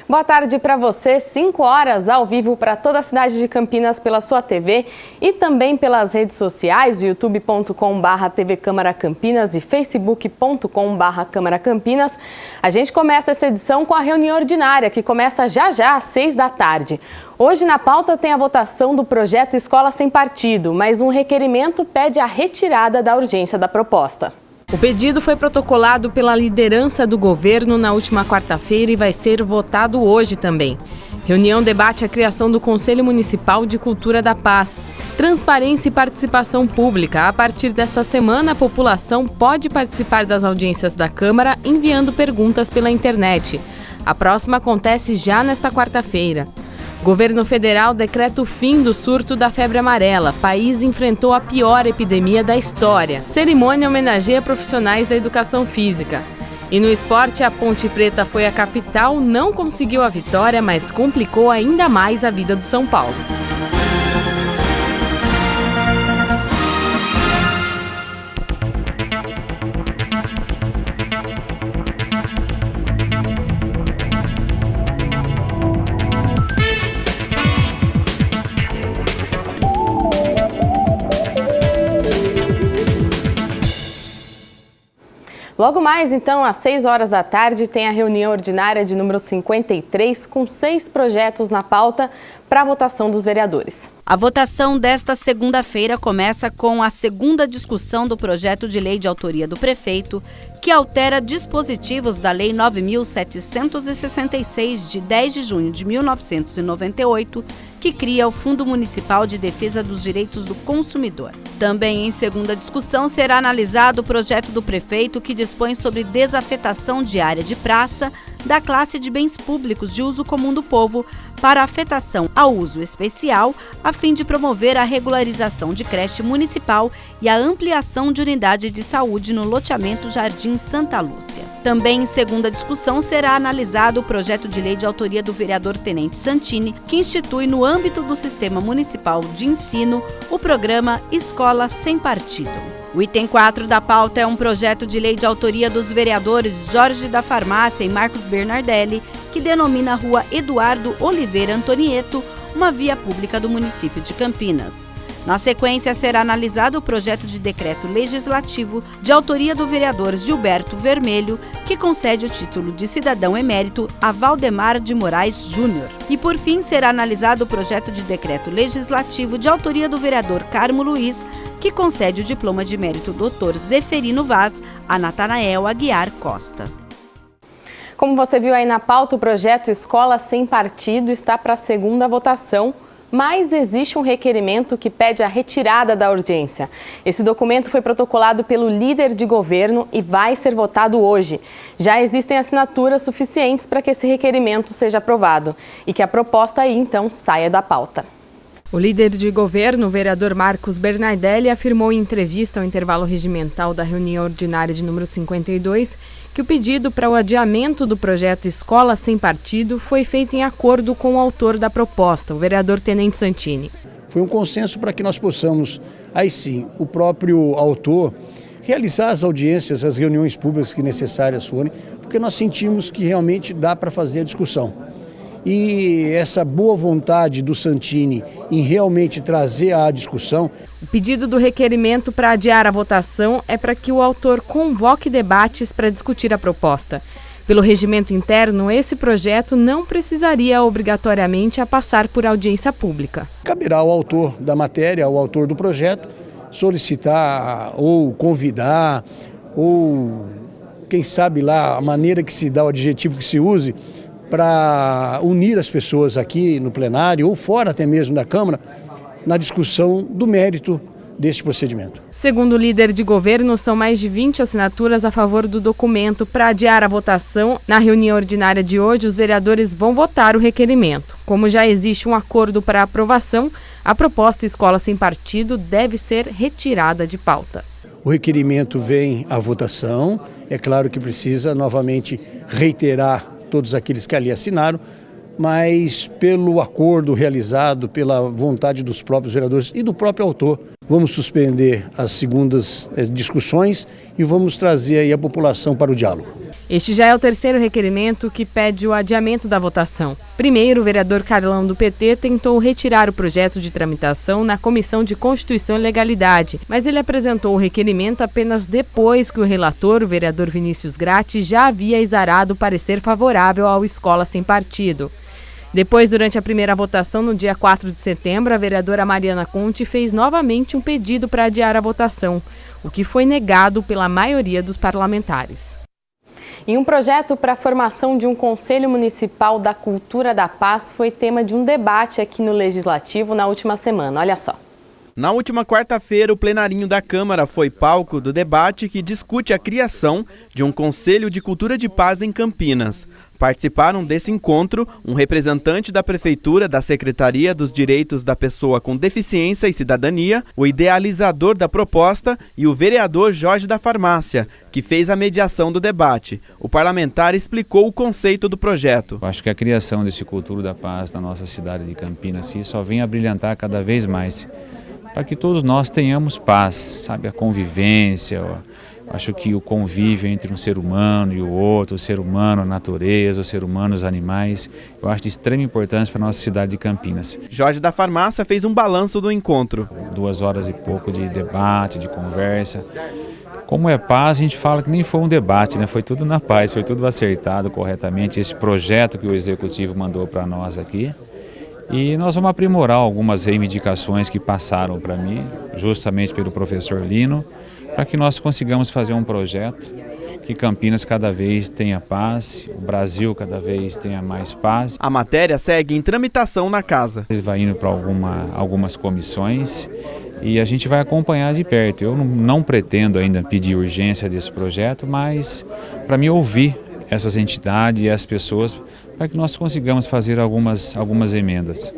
Boa tarde para você, 5 horas ao vivo para toda a cidade de Campinas pela sua TV e também pelas redes sociais, youtube.com/TV Câmara Campinas e facebook.com/Câmara Campinas. A gente começa essa edição com a reunião ordinária, que começa já às 6 da tarde. Hoje na pauta tem a votação do projeto Escola Sem Partido, mas um requerimento pede a retirada da urgência da proposta. O pedido foi protocolado pela liderança do governo na última quarta-feira e vai ser votado hoje também. Reunião debate a criação do Conselho Municipal de Cultura da Paz. Transparência e participação pública. A partir desta semana, a população pode participar das audiências da Câmara enviando perguntas pela internet. A próxima acontece já nesta quarta-feira. Governo federal decreta o fim do surto da febre amarela. País enfrentou a pior epidemia da história. Cerimônia homenageia profissionais da educação física. E no esporte, a Ponte Preta foi a capital, não conseguiu a vitória, mas complicou ainda mais a vida do São Paulo. Logo mais, então, às 6 horas da tarde, tem a reunião ordinária de número 53, com 6 projetos na pauta para a votação dos vereadores. A votação desta segunda-feira começa com a segunda discussão do projeto de lei de autoria do prefeito, que altera dispositivos da Lei 9.766, de 10 de junho de 1998, que cria o Fundo Municipal de Defesa dos Direitos do Consumidor. Também em segunda discussão será analisado o projeto do prefeito que dispõe sobre desafetação de área de praça da classe de bens públicos de uso comum do povo para afetação ao uso especial, a fim de promover a regularização de creche municipal e a ampliação de unidade de saúde no loteamento Jardim Santa Lúcia. Também em segunda discussão será analisado o projeto de lei de autoria do vereador Tenente Santini, que institui no âmbito do Sistema Municipal de Ensino o programa Escola Sem Partido. O item 4 da pauta é um projeto de lei de autoria dos vereadores Jorge da Farmácia e Marcos Bernardelli, que denomina a Rua Eduardo Oliveira Antonieto uma via pública do município de Campinas. Na sequência, será analisado o projeto de decreto legislativo de autoria do vereador Gilberto Vermelho, que concede o título de cidadão emérito a Valdemar de Moraes Júnior. E, por fim, será analisado o projeto de decreto legislativo de autoria do vereador Carmo Luiz, que concede o diploma de mérito Dr. Zeferino Vaz a Natanael Aguiar Costa. Como você viu aí na pauta, o projeto Escola Sem Partido está para a segunda votação, mas existe um requerimento que pede a retirada da urgência. Esse documento foi protocolado pelo líder de governo e vai ser votado hoje. Já existem assinaturas suficientes para que esse requerimento seja aprovado e que a proposta aí, então, saia da pauta. O líder de governo, o vereador Marcos Bernardelli, afirmou em entrevista ao intervalo regimental da reunião ordinária de número 52 que o pedido para o adiamento do projeto Escola Sem Partido foi feito em acordo com o autor da proposta, o vereador Tenente Santini. Foi um consenso para que nós possamos, aí sim, o próprio autor, realizar as audiências, as reuniões públicas que necessárias forem, porque nós sentimos que realmente dá para fazer a discussão. E essa boa vontade do Santini em realmente trazer a discussão. O pedido do requerimento para adiar a votação é para que o autor convoque debates para discutir a proposta. Pelo regimento interno, esse projeto não precisaria obrigatoriamente a passar por audiência pública. Caberá ao autor da matéria, ao autor do projeto, solicitar ou convidar, ou quem sabe lá a maneira que se dá, o adjetivo que se use, para unir as pessoas aqui no plenário ou fora até mesmo da Câmara na discussão do mérito deste procedimento. Segundo o líder de governo, são mais de 20 assinaturas a favor do documento. Para adiar a votação, na reunião ordinária de hoje, os vereadores vão votar o requerimento. Como já existe um acordo para aprovação, a proposta Escola Sem Partido deve ser retirada de pauta. O requerimento vem à votação, é claro que precisa novamente reiterar todos aqueles que ali assinaram, mas pelo acordo realizado, pela vontade dos próprios vereadores e do próprio autor, vamos suspender as segundas discussões e vamos trazer aí a população para o diálogo. Este já é o terceiro requerimento que pede o adiamento da votação. Primeiro, o vereador Carlão do PT tentou retirar o projeto de tramitação na Comissão de Constituição e Legalidade, mas ele apresentou o requerimento apenas depois que o relator, o vereador Vinícius Gratti, já havia exarado o parecer favorável ao Escola Sem Partido. Depois, durante a primeira votação, no dia 4 de setembro, a vereadora Mariana Conte fez novamente um pedido para adiar a votação, o que foi negado pela maioria dos parlamentares. E um projeto para a formação de um Conselho Municipal da Cultura da Paz foi tema de um debate aqui no Legislativo na última semana. Olha só. Na última quarta-feira, o plenarinho da Câmara foi palco do debate que discute a criação de um Conselho de Cultura de Paz em Campinas. Participaram desse encontro um representante da Prefeitura, da Secretaria dos Direitos da Pessoa com Deficiência e Cidadania, o idealizador da proposta e o vereador Jorge da Farmácia, que fez a mediação do debate. O parlamentar explicou o conceito do projeto. Eu acho que a criação desse Cultura da Paz na nossa cidade de Campinas só vem a brilhantar cada vez mais, para que todos nós tenhamos paz, sabe, a convivência. Acho que o convívio entre um ser humano e o outro, o ser humano, a natureza, o ser humano, os animais, eu acho de extrema importância para a nossa cidade de Campinas. Jorge da Farmácia fez um balanço do encontro. 2 horas e pouco de debate, de conversa. Como é paz, a gente fala que nem foi um debate, né? Foi tudo na paz, foi tudo acertado corretamente. Esse projeto que o Executivo mandou para nós aqui. E nós vamos aprimorar algumas reivindicações que passaram para mim, justamente pelo professor Lino, para que nós consigamos fazer um projeto que Campinas cada vez tenha paz, o Brasil cada vez tenha mais paz. A matéria segue em tramitação na casa. Ele vai indo para algumas comissões e a gente vai acompanhar de perto. Eu não pretendo ainda pedir urgência desse projeto, mas para mim ouvir essas entidades e as pessoas para que nós consigamos fazer algumas emendas.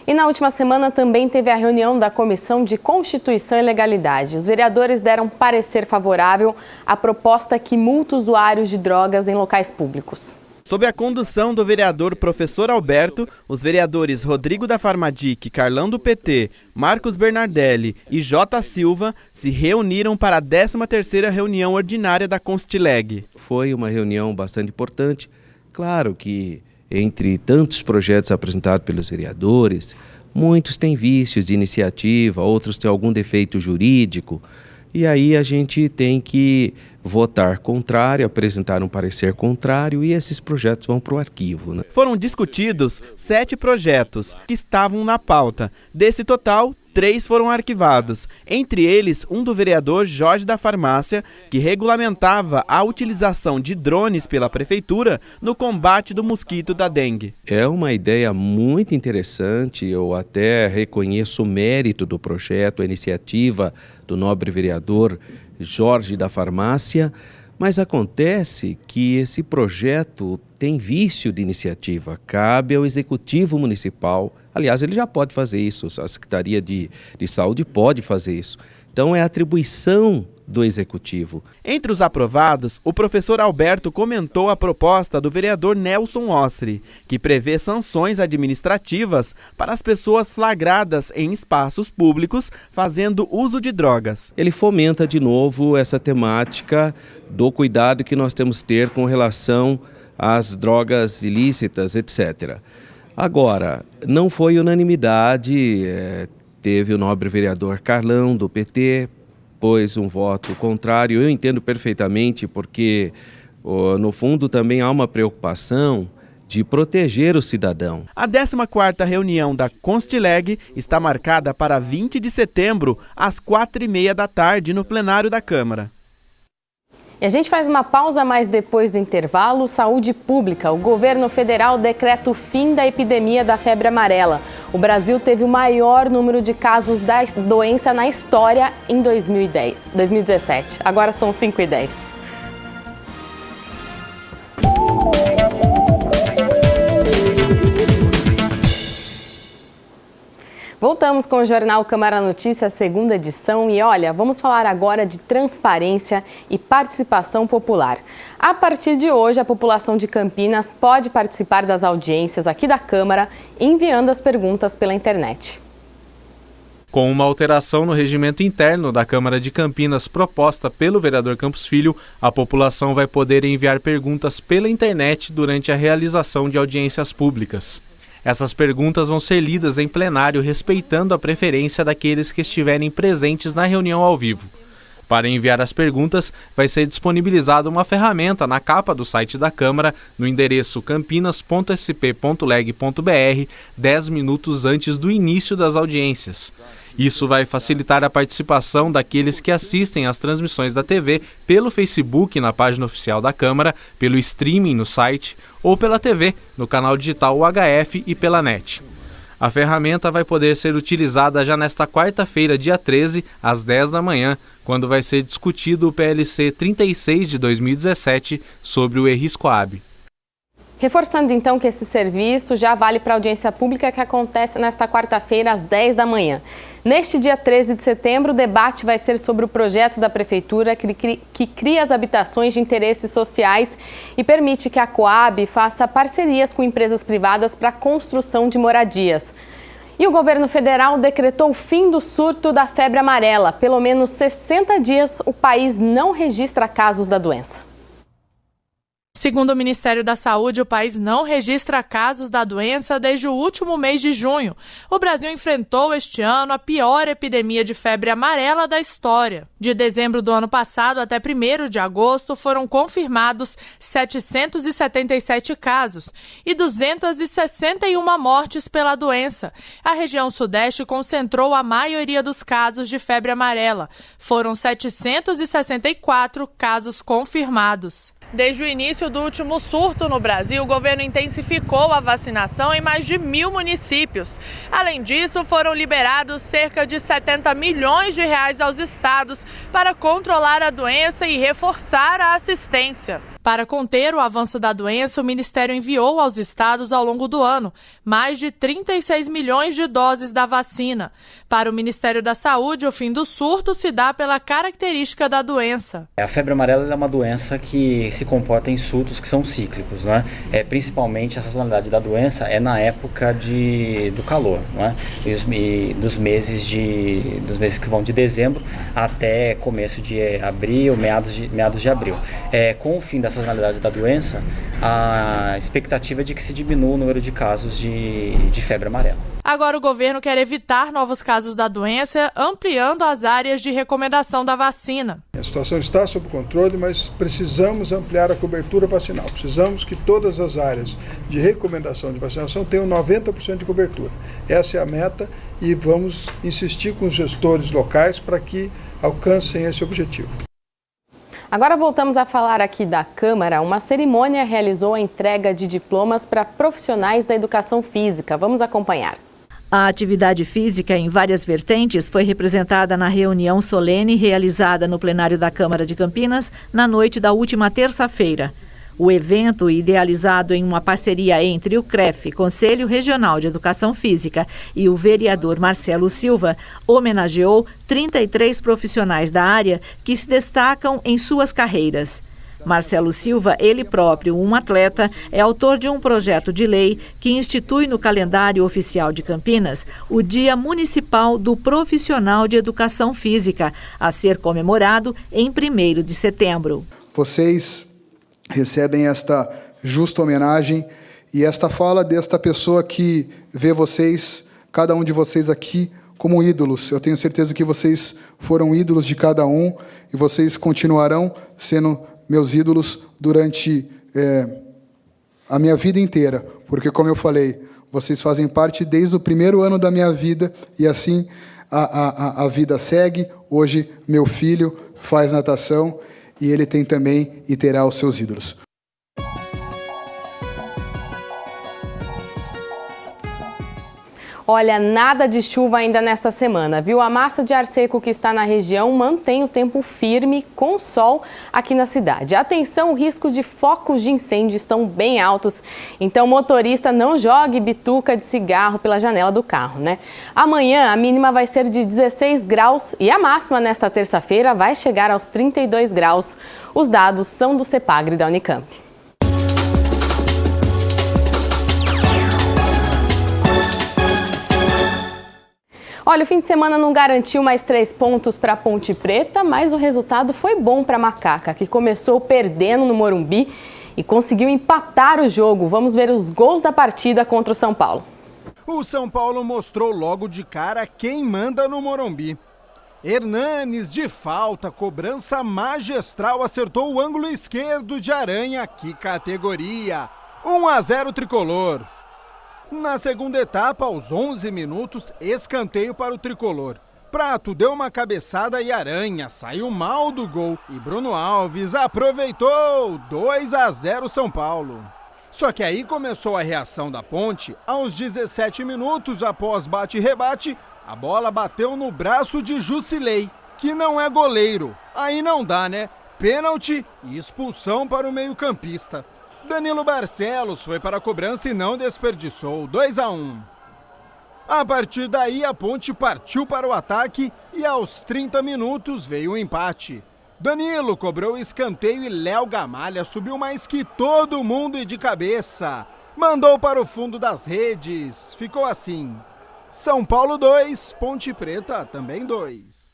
E na última semana também teve a reunião da Comissão de Constituição e Legalidade. Os vereadores deram parecer favorável à proposta que multa usuários de drogas em locais públicos. Sob a condução do vereador professor Alberto, os vereadores Rodrigo da Farmadic, Carlão do PT, Marcos Bernardelli e J. Silva se reuniram para a 13ª reunião ordinária da Constileg. Foi uma reunião bastante importante. Claro que entre tantos projetos apresentados pelos vereadores, muitos têm vícios de iniciativa, outros têm algum defeito jurídico, e aí a gente tem que votar contrário, apresentar um parecer contrário e esses projetos vão para o arquivo, né? Foram discutidos 7 projetos que estavam na pauta. Desse total, 3 foram arquivados, entre eles um do vereador Jorge da Farmácia, que regulamentava a utilização de drones pela prefeitura no combate do mosquito da dengue. É uma ideia muito interessante, eu até reconheço o mérito do projeto, a iniciativa do nobre vereador Jorge da Farmácia, mas acontece que esse projeto tem vício de iniciativa, cabe ao Executivo Municipal. Aliás, ele já pode fazer isso, a Secretaria de Saúde pode fazer isso. Então é atribuição do Executivo. Entre os aprovados, o professor Alberto comentou a proposta do vereador Nelson Osri, que prevê sanções administrativas para as pessoas flagradas em espaços públicos fazendo uso de drogas. Ele fomenta de novo essa temática do cuidado que nós temos que ter com relação às drogas ilícitas, etc. Agora, não foi unanimidade, teve o nobre vereador Carlão do PT, pôs um voto contrário. Eu entendo perfeitamente porque, no fundo, também há uma preocupação de proteger o cidadão. A 14ª reunião da Constileg está marcada para 20 de setembro, às 4h30 da tarde, no plenário da Câmara. E a gente faz uma pausa, mas depois do intervalo, saúde pública. O governo federal decreta o fim da epidemia da febre amarela. O Brasil teve o maior número de casos da doença na história em 2017. Agora são 5h10. Voltamos com o Jornal Câmara Notícias, segunda edição. E olha, vamos falar agora de transparência e participação popular. A partir de hoje, a população de Campinas pode participar das audiências aqui da Câmara, enviando as perguntas pela internet. Com uma alteração no regimento interno da Câmara de Campinas proposta pelo vereador Campos Filho, a população vai poder enviar perguntas pela internet durante a realização de audiências públicas. Essas perguntas vão ser lidas em plenário, respeitando a preferência daqueles que estiverem presentes na reunião ao vivo. Para enviar as perguntas, vai ser disponibilizada uma ferramenta na capa do site da Câmara, no endereço campinas.sp.leg.br, 10 minutos antes do início das audiências. Isso vai facilitar a participação daqueles que assistem às transmissões da TV pelo Facebook na página oficial da Câmara, pelo streaming no site ou pela TV no canal digital UHF e pela NET. A ferramenta vai poder ser utilizada já nesta quarta-feira, dia 13, às 10 da manhã, quando vai ser discutido o PLC 36 de 2017 sobre o ERIS-Coab. Reforçando então que esse serviço já vale para a audiência pública que acontece nesta quarta-feira às 10 da manhã. Neste dia 13 de setembro, o debate vai ser sobre o projeto da Prefeitura que cria as habitações de interesses sociais e permite que a Coab faça parcerias com empresas privadas para a construção de moradias. E o governo federal decretou o fim do surto da febre amarela. Pelo menos 60 dias o país não registra casos da doença. Segundo o Ministério da Saúde, o país não registra casos da doença desde o último mês de junho. O Brasil enfrentou este ano a pior epidemia de febre amarela da história. De dezembro do ano passado até 1º de agosto foram confirmados 777 casos e 261 mortes pela doença. A região sudeste concentrou a maioria dos casos de febre amarela. Foram 764 casos confirmados. Desde o início do último surto no Brasil, o governo intensificou a vacinação em mais de 1.000 municípios. Além disso, foram liberados cerca de 70 milhões de reais aos estados para controlar a doença e reforçar a assistência. Para conter o avanço da doença, o Ministério enviou aos estados ao longo do ano mais de 36 milhões de doses da vacina. Para o Ministério da Saúde, o fim do surto se dá pela característica da doença. A febre amarela é uma doença que se comporta em surtos que são cíclicos, né? Principalmente a sazonalidade da doença é na época do calor, né? E dos meses que vão de dezembro até começo de abril, meados de abril. Com o fim da sazonalidade da doença, a expectativa é de que se diminua o número de casos de febre amarela. Agora o governo quer evitar novos casos da doença, ampliando as áreas de recomendação da vacina. A situação está sob controle, mas precisamos ampliar a cobertura vacinal. Precisamos que todas as áreas de recomendação de vacinação tenham 90% de cobertura. Essa é a meta e vamos insistir com os gestores locais para que alcancem esse objetivo. Agora voltamos a falar aqui da Câmara. Uma cerimônia realizou a entrega de diplomas para profissionais da educação física. Vamos acompanhar. A atividade física em várias vertentes foi representada na reunião solene realizada no plenário da Câmara de Campinas na noite da última terça-feira. O evento, idealizado em uma parceria entre o CREF, Conselho Regional de Educação Física, e o vereador Marcelo Silva, homenageou 33 profissionais da área que se destacam em suas carreiras. Marcelo Silva, ele próprio um atleta, é autor de um projeto de lei que institui no calendário oficial de Campinas o Dia Municipal do Profissional de Educação Física, a ser comemorado em 1º de setembro. Vocês recebem esta justa homenagem e esta fala desta pessoa que vê vocês, cada um de vocês aqui, como ídolos. Eu tenho certeza que vocês foram ídolos de cada um e vocês continuarão sendo meus ídolos durante a minha vida inteira, porque, como eu falei, vocês fazem parte desde o primeiro ano da minha vida e assim a vida segue. Hoje, meu filho faz natação e ele tem também e terá os seus ídolos. Olha, nada de chuva ainda nesta semana, viu? A massa de ar seco que está na região mantém o tempo firme com sol aqui na cidade. Atenção, o risco de focos de incêndio estão bem altos, então motorista não jogue bituca de cigarro pela janela do carro, né? Amanhã a mínima vai ser de 16 graus e a máxima nesta terça-feira vai chegar aos 32 graus. Os dados são do CEPAGRE da Unicamp. Olha, o fim de semana não garantiu mais 3 pontos para a Ponte Preta, mas o resultado foi bom para a Macaca, que começou perdendo no Morumbi e conseguiu empatar o jogo. Vamos ver os gols da partida contra o São Paulo. O São Paulo mostrou logo de cara quem manda no Morumbi. Hernanes, de falta, cobrança magistral, acertou o ângulo esquerdo de Aranha. Que categoria! 1-0 tricolor. Na segunda etapa, aos 11 minutos, escanteio para o tricolor. Prato deu uma cabeçada e Aranha saiu mal do gol. E Bruno Alves aproveitou. 2-0 São Paulo. Só que aí começou a reação da Ponte. Aos 17 minutos, após bate e rebate, a bola bateu no braço de Jusilei, que não é goleiro. Aí não dá, né? Pênalti e expulsão para o meio-campista. Danilo Barcelos foi para a cobrança e não desperdiçou. 2-1. A partir daí, a Ponte partiu para o ataque e aos 30 minutos veio o empate. Danilo cobrou escanteio e Léo Gamalha subiu mais que todo mundo e de cabeça. Mandou para o fundo das redes. Ficou assim. São Paulo 2, Ponte Preta também 2.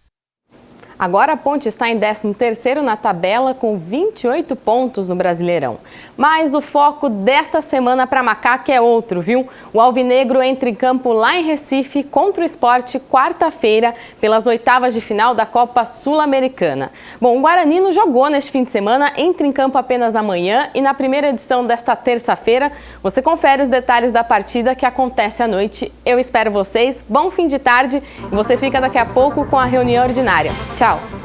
Agora a Ponte está em 13º na tabela com 28 pontos no Brasileirão. Mas o foco desta semana para a Macaca é outro, viu? O Alvinegro entra em campo lá em Recife contra o Sport quarta-feira pelas oitavas de final da Copa Sul-Americana. Bom, o Guarani não jogou neste fim de semana, entra em campo apenas amanhã e na primeira edição desta terça-feira você confere os detalhes da partida que acontece à noite. Eu espero vocês, bom fim de tarde e você fica daqui a pouco com a reunião ordinária. Tchau!